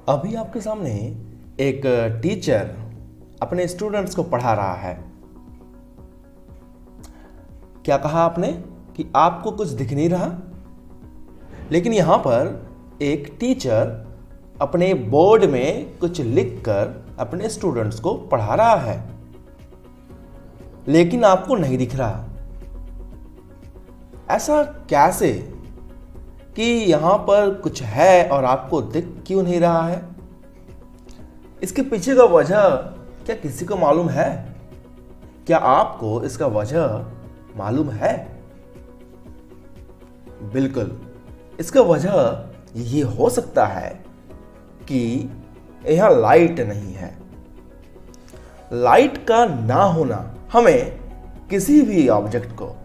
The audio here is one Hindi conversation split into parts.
अभी आपके सामने एक टीचर अपने स्टूडेंट्स को पढ़ा रहा है। क्या कहा आपने कि आपको कुछ दिख नहीं रहा? लेकिन यहां पर एक टीचर अपने बोर्ड में कुछ लिखकर अपने स्टूडेंट्स को पढ़ा रहा है, लेकिन आपको नहीं दिख रहा। ऐसा कैसे कि यहां पर कुछ है और आपको दिख क्यों नहीं रहा है? इसके पीछे का वजह क्या किसी को मालूम है? क्या आपको इसका वजह मालूम है? बिल्कुल, इसका वजह ये हो सकता है कि यहां लाइट नहीं है। लाइट का ना होना हमें किसी भी ऑब्जेक्ट को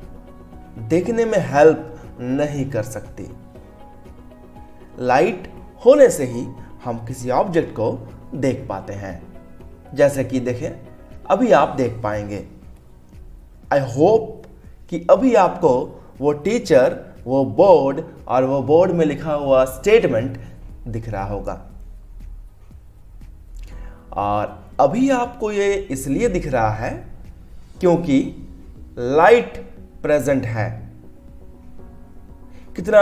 देखने में हेल्प नहीं कर सकती। लाइट होने से ही हम किसी ऑब्जेक्ट को देख पाते हैं। जैसे कि देखें, अभी आप देख पाएंगे। आई होप कि अभी आपको वो टीचर, वो बोर्ड और वो बोर्ड में लिखा हुआ स्टेटमेंट दिख रहा होगा। और अभी आपको ये इसलिए दिख रहा है क्योंकि लाइट प्रेजेंट है। कितना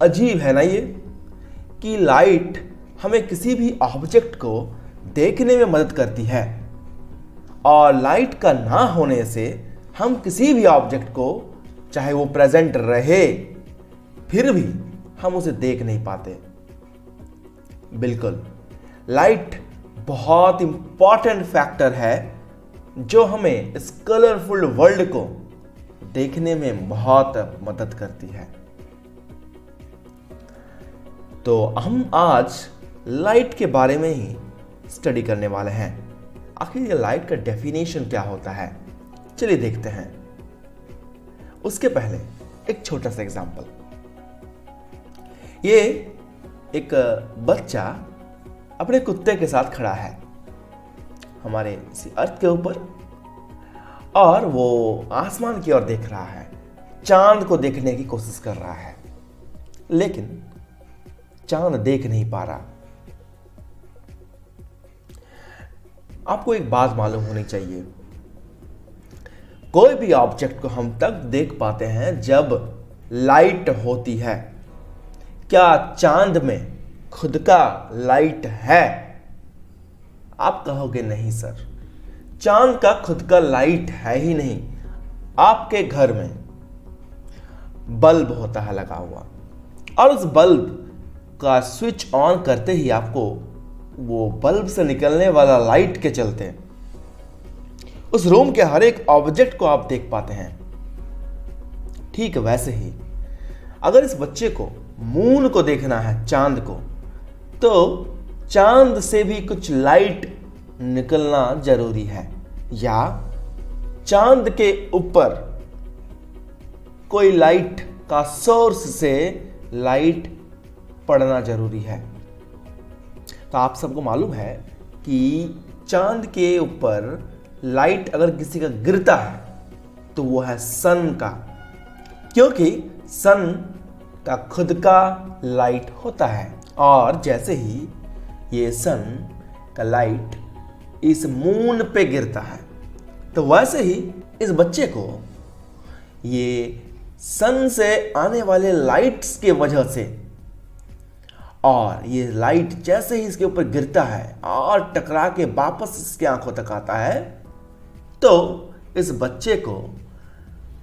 अजीब है ना ये कि लाइट हमें किसी भी ऑब्जेक्ट को देखने में मदद करती है, और लाइट का ना होने से हम किसी भी ऑब्जेक्ट को, चाहे वो प्रेजेंट रहे, फिर भी हम उसे देख नहीं पाते। बिल्कुल, लाइट बहुत इंपॉर्टेंट फैक्टर है जो हमें इस कलरफुल वर्ल्ड को देखने में बहुत मदद करती है। तो हम आज लाइट के बारे में ही स्टडी करने वाले हैं। आखिर ये लाइट का डेफिनेशन क्या होता है, चलिए देखते हैं। उसके पहले एक छोटा सा एग्जांपल। ये एक बच्चा अपने कुत्ते के साथ खड़ा है हमारे इसी अर्थ के ऊपर, और वो आसमान की ओर देख रहा है, चांद को देखने की कोशिश कर रहा है, लेकिन चांद देख नहीं पा रहा। आपको एक बात मालूम होनी चाहिए, कोई भी ऑब्जेक्ट को हम तब देख पाते हैं जब लाइट होती है। क्या चांद में खुद का लाइट है? आप कहोगे नहीं सर, चांद का खुद का लाइट है ही नहीं। आपके घर में बल्ब होता है लगा हुआ, और उस बल्ब का स्विच ऑन करते ही आपको वो बल्ब से निकलने वाला लाइट के चलते उस रूम के हर एक ऑब्जेक्ट को आप देख पाते हैं। ठीक वैसे ही अगर इस बच्चे को मून को देखना है, चांद को, तो चांद से भी कुछ लाइट निकलना जरूरी है, या चांद के ऊपर कोई लाइट का सोर्स से लाइट पड़ना जरूरी है। तो आप सबको मालूम है कि चांद के ऊपर लाइट अगर किसी का गिरता है तो वो है सन का, क्योंकि सन का खुद का लाइट होता है। और जैसे ही ये सन का लाइट इस मून पे गिरता है, तो वैसे ही इस बच्चे को ये सन से आने वाले लाइट्स के वजह से, और ये लाइट जैसे ही इसके ऊपर गिरता है और टकरा के वापस इसके आंखों तक आता है, तो इस बच्चे को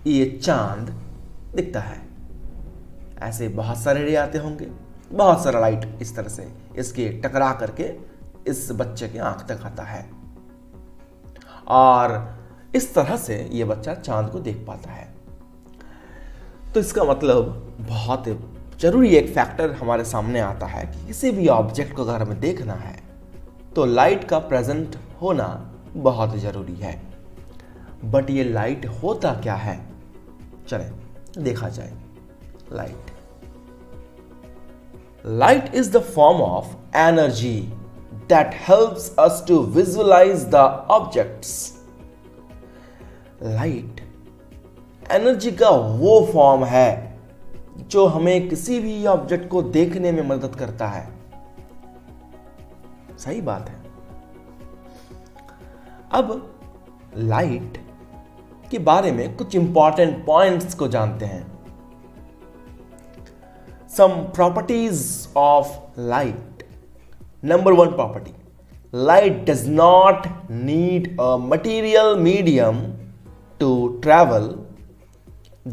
ये चांद दिखता है। ऐसे बहुत सारे रे आते होंगे, बहुत सारा लाइट इस तरह से इसके टकरा करके इस बच्चे के आंख तक आता है, और इस तरह से ये बच्चा चांद को देख पाता है। तो इसका मतलब बहुत जरूरी एक फैक्टर हमारे सामने आता है कि किसी भी ऑब्जेक्ट को अगर हमें देखना है तो लाइट का प्रेजेंट होना बहुत जरूरी है। बट ये लाइट होता क्या है, चलें देखा जाए। Light is the form of energy that helps us to visualize the objects. Light energy का वो फॉर्म है जो हमें किसी भी ऑब्जेक्ट को देखने में मदद करता है। सही बात है। अब लाइट के बारे में कुछ इंपॉर्टेंट पॉइंट्स को जानते हैं। Some properties of light. Number 1 property, light does not need a material medium to travel,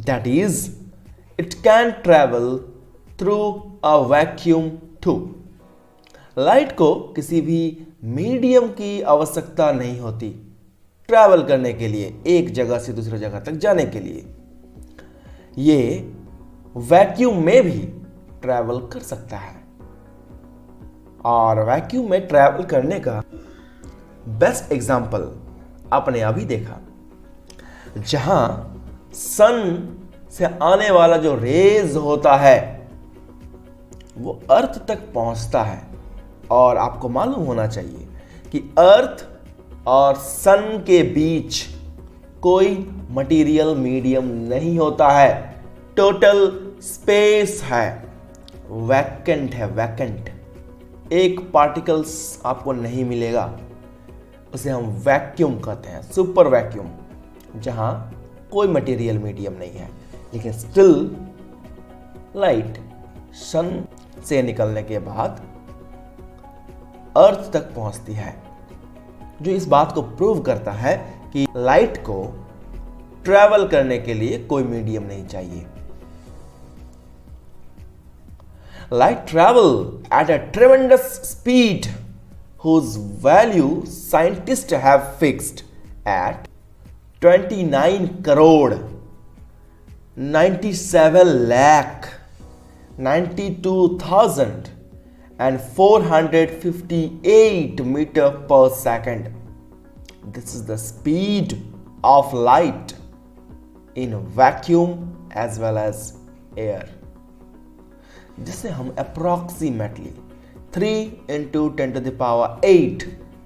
that is, it can travel through a vacuum too. Light को किसी भी मीडियम की आवश्यकता नहीं होती ट्रैवल करने के लिए, एक जगह से दूसरी जगह तक जाने के लिए। ये वैक्यूम में भी ट्रैवल कर सकता है, और वैक्यूम में ट्रैवल करने का बेस्ट एग्जाम्पल आपने अभी देखा, जहां सन से आने वाला जो रेज होता है वो अर्थ तक पहुंचता है। और आपको मालूम होना चाहिए कि अर्थ और सन के बीच कोई मटेरियल मीडियम नहीं होता है, टोटल स्पेस है, वैकेंट है, वैकेंट। एक पार्टिकल्स आपको नहीं मिलेगा, उसे हम वैक्यूम कहते हैं, सुपर वैक्यूम, जहां कोई मटेरियल मीडियम नहीं है। लेकिन स्टिल लाइट सन से निकलने के बाद अर्थ तक पहुंचती है, जो इस बात को प्रूव करता है कि लाइट को ट्रैवल करने के लिए कोई मीडियम नहीं चाहिए। Light travel at a tremendous speed whose value scientists have fixed at 29 crore 97 lakh 92,000 and 458 meter per second. This is the speed of light in vacuum as well as air, जिसे हम अप्रॉक्सीमेटली 3 × 10⁸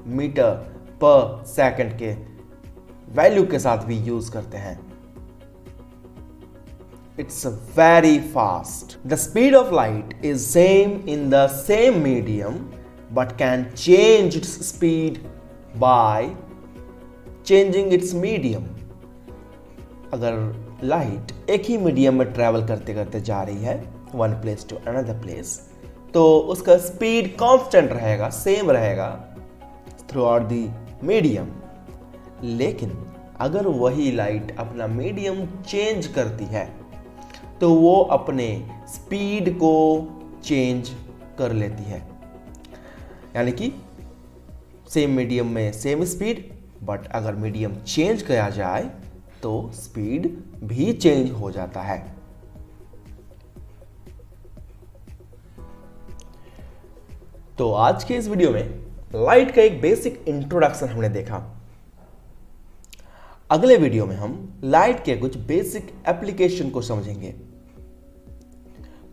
मीटर पर सेकंड के वैल्यू के साथ भी यूज करते हैं। It's very fast. The speed of light is same in the same medium but can change its speed by changing it's medium. अगर लाइट एक ही मीडियम में ट्रैवल करते करते जा रही है one place to another place, तो उसका स्पीड कांस्टेंट रहेगा, सेम रहेगा थ्रू आउट द मीडियम। लेकिन अगर वही लाइट अपना मीडियम चेंज करती है तो वो अपने स्पीड को चेंज कर लेती है, यानी कि सेम मीडियम में सेम स्पीड, बट अगर मीडियम चेंज किया जाए तो स्पीड भी चेंज हो जाता है। तो आज के इस वीडियो में लाइट का एक बेसिक इंट्रोडक्शन हमने देखा। अगले वीडियो में हम लाइट के कुछ बेसिक एप्लीकेशन को समझेंगे।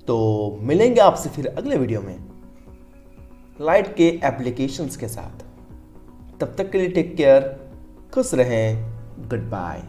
तो मिलेंगे आपसे फिर अगले वीडियो में लाइट के एप्लीकेशंस के साथ। तब तक के लिए टेक केयर, खुश रहें, गुड बाय।